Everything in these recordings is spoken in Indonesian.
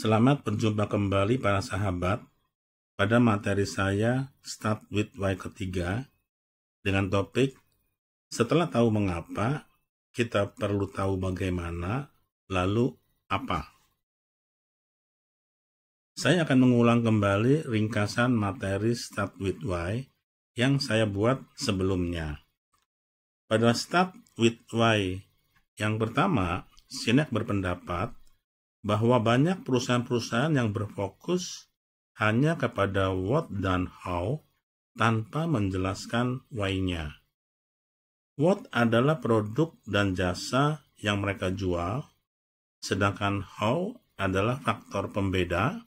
Selamat berjumpa kembali para sahabat pada materi saya Start with Why ketiga dengan topik setelah tahu mengapa, kita perlu tahu bagaimana, lalu apa. Saya akan mengulang kembali ringkasan materi Start with Why yang saya buat sebelumnya. Pada Start with Why yang pertama, Sinek berpendapat bahwa banyak perusahaan-perusahaan yang berfokus hanya kepada what dan how tanpa menjelaskan why-nya. What adalah produk dan jasa yang mereka jual, sedangkan how adalah faktor pembeda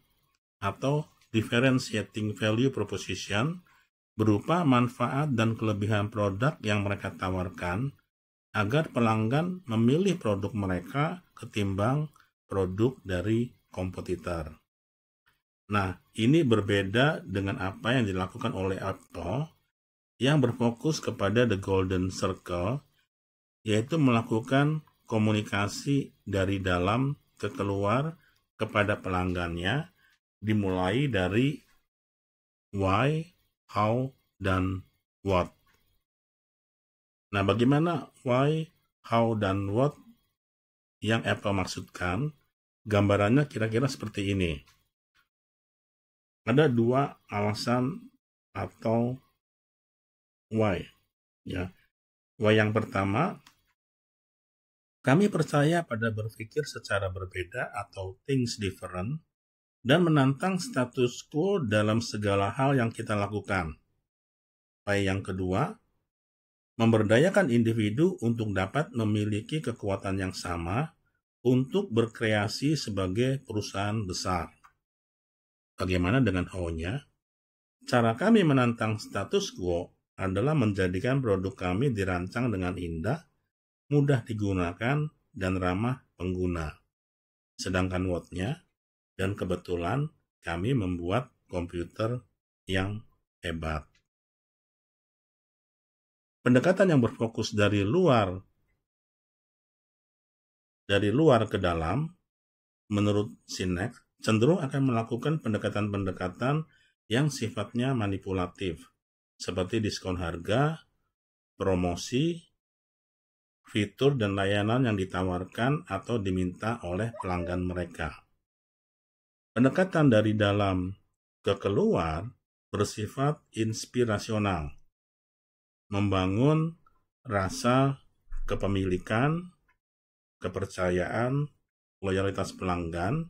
atau differentiating value proposition berupa manfaat dan kelebihan produk yang mereka tawarkan agar pelanggan memilih produk mereka ketimbang produk dari kompetitor. Nah, ini berbeda dengan apa yang dilakukan oleh Apple yang berfokus kepada the golden circle, yaitu melakukan komunikasi dari dalam ke keluar kepada pelanggannya, dimulai dari why, how, dan what. Nah, bagaimana why, how, dan what yang Apple maksudkan? Gambarannya kira-kira seperti ini. Ada dua alasan atau why. Ya. Why yang pertama, kami percaya pada berpikir secara berbeda atau things different dan menantang status quo dalam segala hal yang kita lakukan. Why yang kedua, memberdayakan individu untuk dapat memiliki kekuatan yang sama untuk berkreasi sebagai perusahaan besar. Bagaimana dengan how-nya? Cara kami menantang status quo adalah menjadikan produk kami dirancang dengan indah, mudah digunakan, dan ramah pengguna. Sedangkan what-nya, dan kebetulan kami membuat komputer yang hebat. Pendekatan yang berfokus dari luar ke dalam, menurut Sinek, cenderung akan melakukan pendekatan-pendekatan yang sifatnya manipulatif, seperti diskon harga, promosi, fitur dan layanan yang ditawarkan atau diminta oleh pelanggan mereka. Pendekatan dari dalam ke keluar bersifat inspirasional, membangun rasa kepemilikan, kepercayaan, loyalitas pelanggan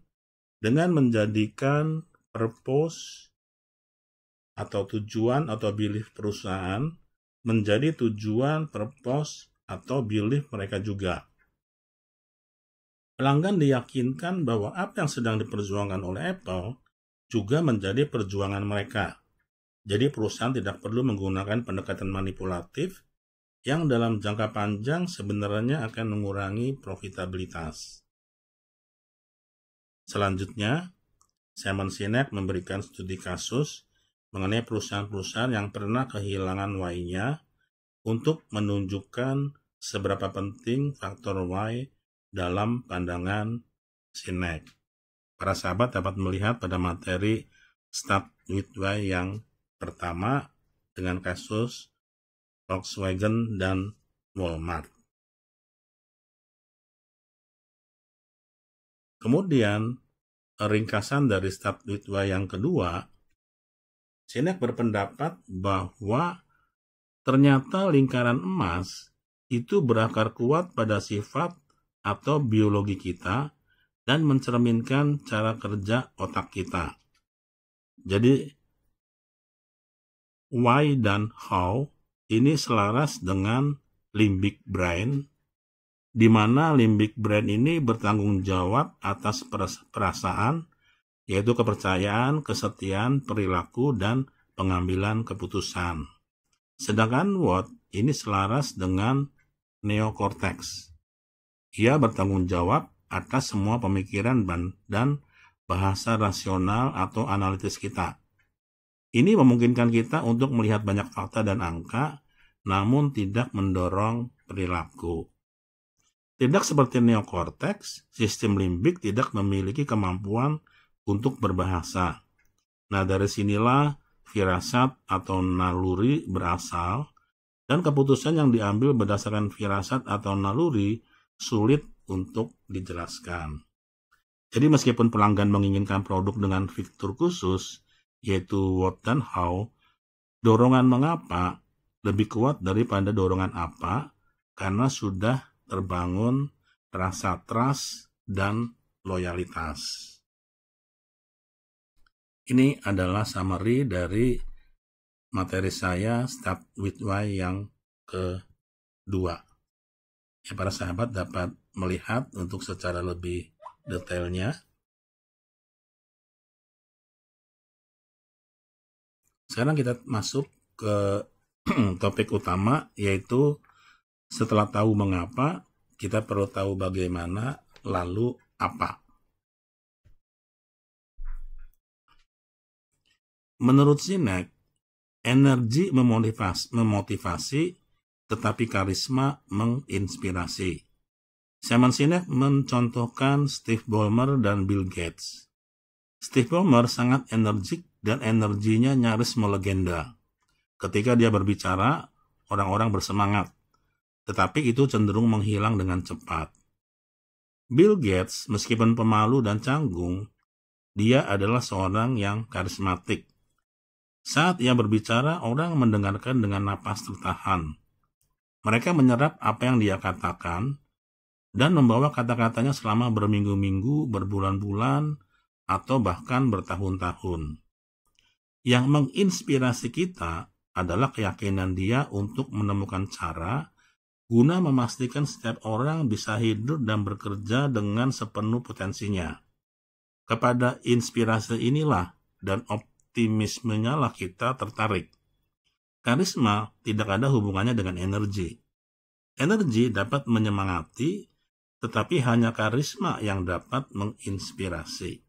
dengan menjadikan purpose atau tujuan atau belief perusahaan menjadi tujuan, purpose, atau belief mereka juga. Pelanggan diyakinkan bahwa apa yang sedang diperjuangkan oleh Apple juga menjadi perjuangan mereka. Jadi perusahaan tidak perlu menggunakan pendekatan manipulatif yang dalam jangka panjang sebenarnya akan mengurangi profitabilitas. Selanjutnya, Simon Sinek memberikan studi kasus mengenai perusahaan-perusahaan yang pernah kehilangan why-nya untuk menunjukkan seberapa penting faktor why dalam pandangan Sinek. Para sahabat dapat melihat pada materi Start with Why yang pertama dengan kasus Volkswagen dan Walmart. Kemudian, ringkasan dari Start with Why yang kedua, Sinek berpendapat bahwa ternyata lingkaran emas itu berakar kuat pada sifat atau biologi kita dan mencerminkan cara kerja otak kita. Jadi, why dan how ini selaras dengan limbic brain, di mana limbic brain ini bertanggung jawab atas perasaan, yaitu kepercayaan, kesetiaan, perilaku, dan pengambilan keputusan. Sedangkan what ini selaras dengan neokorteks. Ia bertanggung jawab atas semua pemikiran dan bahasa rasional atau analitis kita. Ini memungkinkan kita untuk melihat banyak fakta dan angka, namun tidak mendorong perilaku. Tidak seperti neokorteks, sistem limbik tidak memiliki kemampuan untuk berbahasa. Nah, dari sinilah firasat atau naluri berasal, dan keputusan yang diambil berdasarkan firasat atau naluri sulit untuk dijelaskan. Jadi meskipun pelanggan menginginkan produk dengan fitur khusus, yaitu what dan how, dorongan mengapa lebih kuat daripada dorongan apa, karena sudah terbangun rasa trust dan loyalitas. Ini adalah summary dari materi saya Start with Why yang kedua. Ya, para sahabat dapat melihat untuk secara lebih detailnya. Sekarang kita masuk ke topik utama, yaitu setelah tahu mengapa, kita perlu tahu bagaimana, lalu apa. Menurut Sinek, energi memotivasi, tetapi karisma menginspirasi. Simon Sinek mencontohkan Steve Ballmer dan Bill Gates. Steve Ballmer sangat energik dan energinya nyaris melegenda. Ketika dia berbicara, orang-orang bersemangat, tetapi itu cenderung menghilang dengan cepat. Bill Gates, meskipun pemalu dan canggung, dia adalah seorang yang karismatik. Saat ia berbicara, orang mendengarkan dengan napas tertahan. Mereka menyerap apa yang dia katakan dan membawa kata-katanya selama berminggu-minggu, berbulan-bulan, atau bahkan bertahun-tahun. Yang menginspirasi kita adalah keyakinan dia untuk menemukan cara guna memastikan setiap orang bisa hidup dan bekerja dengan sepenuh potensinya. Kepada inspirasi inilah dan optimismenya lah kita tertarik. Karisma tidak ada hubungannya dengan energi. Energi dapat menyemangati, tetapi hanya karisma yang dapat menginspirasi.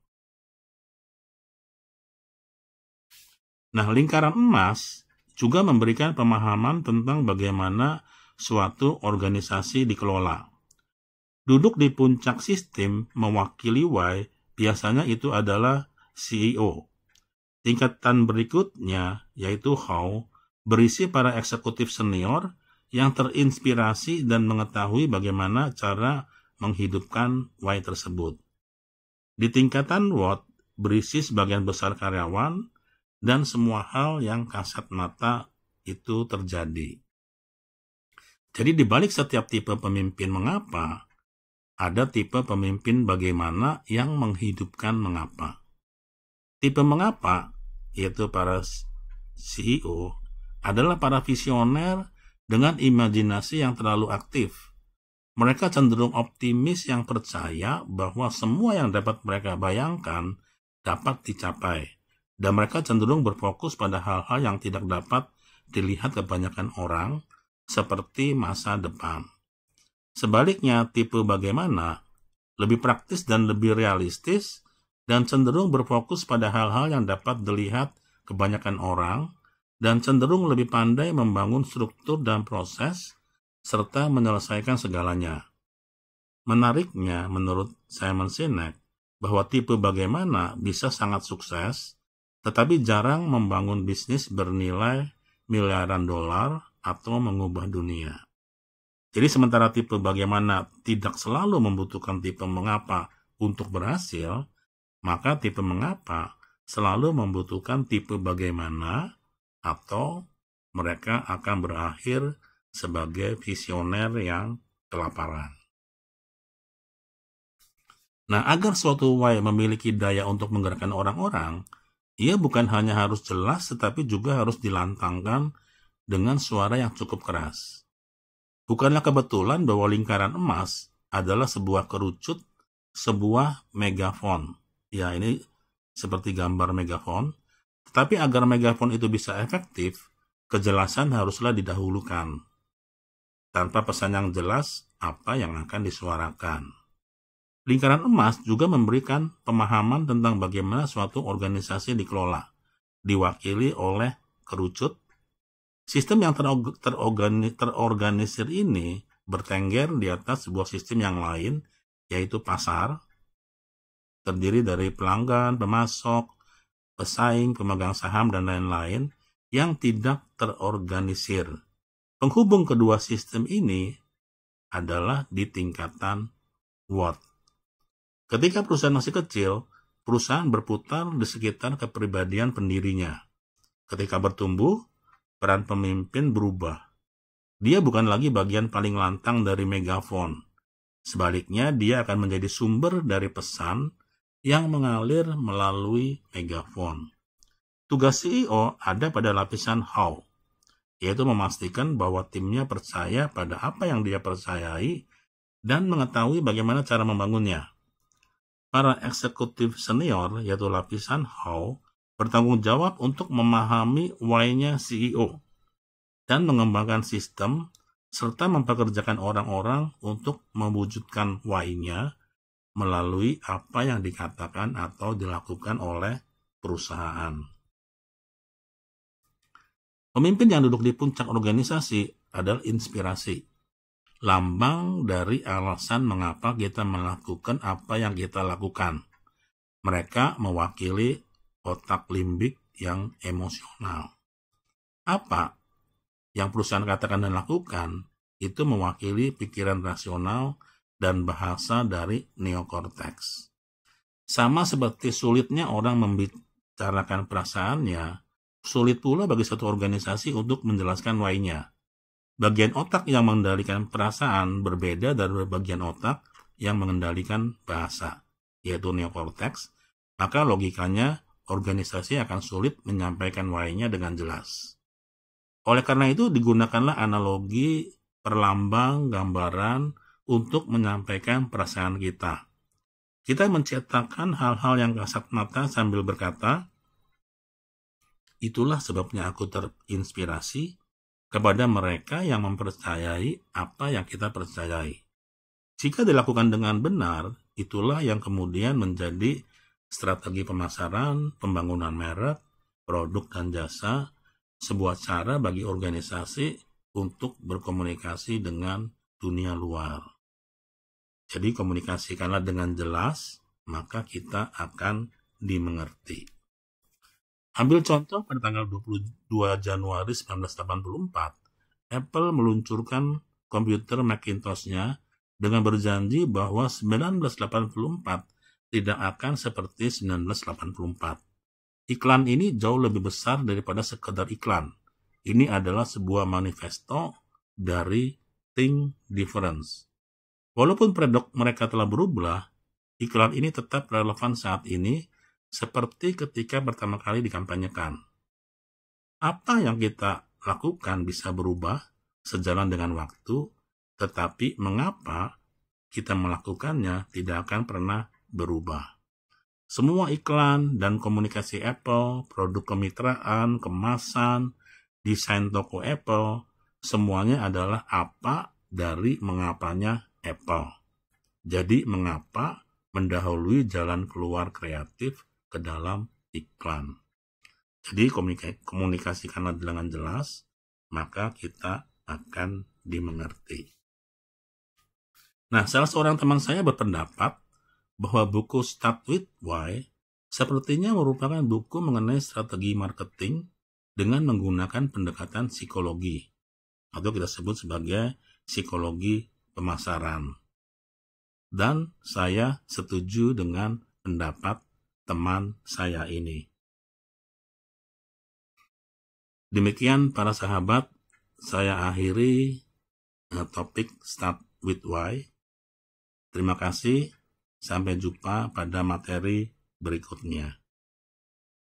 Nah, lingkaran emas juga memberikan pemahaman tentang bagaimana suatu organisasi dikelola. Duduk di puncak sistem mewakili Y, biasanya itu adalah CEO. Tingkatan berikutnya, yaitu How, berisi para eksekutif senior yang terinspirasi dan mengetahui bagaimana cara menghidupkan Y tersebut. Di tingkatan What, berisi sebagian besar karyawan dan semua hal yang kasat mata itu terjadi. Jadi di balik setiap tipe pemimpin mengapa, ada tipe pemimpin bagaimana yang menghidupkan mengapa. Tipe mengapa, yaitu para CEO, adalah para visioner dengan imajinasi yang terlalu aktif. Mereka cenderung optimis yang percaya bahwa semua yang dapat mereka bayangkan dapat dicapai. Dan mereka cenderung berfokus pada hal-hal yang tidak dapat dilihat kebanyakan orang, seperti masa depan. Sebaliknya, tipe bagaimana lebih praktis dan lebih realistis, dan cenderung berfokus pada hal-hal yang dapat dilihat kebanyakan orang, dan cenderung lebih pandai membangun struktur dan proses, serta menyelesaikan segalanya. Menariknya, menurut Simon Sinek, bahwa tipe bagaimana bisa sangat sukses, tetapi jarang membangun bisnis bernilai miliaran dolar atau mengubah dunia. Jadi sementara tipe bagaimana tidak selalu membutuhkan tipe mengapa untuk berhasil, maka tipe mengapa selalu membutuhkan tipe bagaimana atau mereka akan berakhir sebagai visioner yang kelaparan. Nah, agar suatu Y memiliki daya untuk menggerakkan orang-orang, ia bukan hanya harus jelas, tetapi juga harus dilantangkan dengan suara yang cukup keras. Bukanlah kebetulan bahwa lingkaran emas adalah sebuah kerucut, sebuah megafon. Ya, ini seperti gambar megafon. Tetapi agar megafon itu bisa efektif, kejelasan haruslah didahulukan. Tanpa pesan yang jelas, apa yang akan disuarakan. Lingkaran emas juga memberikan pemahaman tentang bagaimana suatu organisasi dikelola, diwakili oleh kerucut. Sistem yang terorganisir ini bertengger di atas sebuah sistem yang lain, yaitu pasar. terdiri dari pelanggan, pemasok, pesaing, pemegang saham, dan lain-lain yang tidak terorganisir. Penghubung kedua sistem ini adalah di tingkatan what. Ketika perusahaan masih kecil, perusahaan berputar di sekitar kepribadian pendirinya. Ketika bertumbuh, peran pemimpin berubah. Dia bukan lagi bagian paling lantang dari megafon. Sebaliknya, dia akan menjadi sumber dari pesan yang mengalir melalui megafon. Tugas CEO ada pada lapisan how, yaitu memastikan bahwa timnya percaya pada apa yang dia percayai dan mengetahui bagaimana cara membangunnya. Para eksekutif senior, yaitu lapisan how, bertanggung jawab untuk memahami why-nya CEO dan mengembangkan sistem serta mempekerjakan orang-orang untuk mewujudkan why-nya melalui apa yang dikatakan atau dilakukan oleh perusahaan. Pemimpin yang duduk di puncak organisasi adalah inspirasi. Lambang dari alasan mengapa kita melakukan apa yang kita lakukan. Mereka mewakili otak limbik yang emosional. Apa yang perusahaan katakan dan lakukan itu mewakili pikiran rasional dan bahasa dari neokorteks. Sama seperti sulitnya orang membicarakan perasaannya, sulit pula bagi satu organisasi untuk menjelaskan why-nya. Bagian otak yang mengendalikan perasaan berbeda dari bagian otak yang mengendalikan bahasa, yaitu neokorteks, maka logikanya organisasi akan sulit menyampaikan why-nya dengan jelas. Oleh karena itu, digunakanlah analogi perlambang gambaran untuk menyampaikan perasaan kita. Kita mencetakkan hal-hal yang kasat mata sambil berkata, itulah sebabnya aku terinspirasi kepada mereka yang mempercayai apa yang kita percayai. Jika dilakukan dengan benar, itulah yang kemudian menjadi strategi pemasaran, pembangunan merek, produk dan jasa, sebuah cara bagi organisasi untuk berkomunikasi dengan dunia luar. Jadi komunikasikanlah dengan jelas, maka kita akan dimengerti. Ambil contoh pada tanggal 22 Januari 1984, Apple meluncurkan komputer Macintosh-nya dengan berjanji bahwa 1984 tidak akan seperti 1984. Iklan ini jauh lebih besar daripada sekedar iklan. Ini adalah sebuah manifesto dari Think Difference. Walaupun produk mereka telah berubah, iklan ini tetap relevan saat ini seperti ketika pertama kali dikampanyekan. Apa yang kita lakukan bisa berubah sejalan dengan waktu, tetapi mengapa kita melakukannya tidak akan pernah berubah. Semua iklan dan komunikasi Apple, produk kemitraan, kemasan, desain toko Apple, semuanya adalah apa dari mengapanya Apple. Jadi mengapa mendahului jalan keluar kreatif ke dalam iklan. Jadi komunikasikanlah dengan jelas, maka kita akan dimengerti. Nah, salah seorang teman saya berpendapat bahwa buku Start With Why sepertinya merupakan buku mengenai strategi marketing dengan menggunakan pendekatan psikologi, atau kita sebut sebagai psikologi pemasaran. Dan saya setuju dengan pendapat teman saya ini. Demikian para sahabat, saya akhiri topik Start With Why. Terima kasih, sampai jumpa pada materi berikutnya.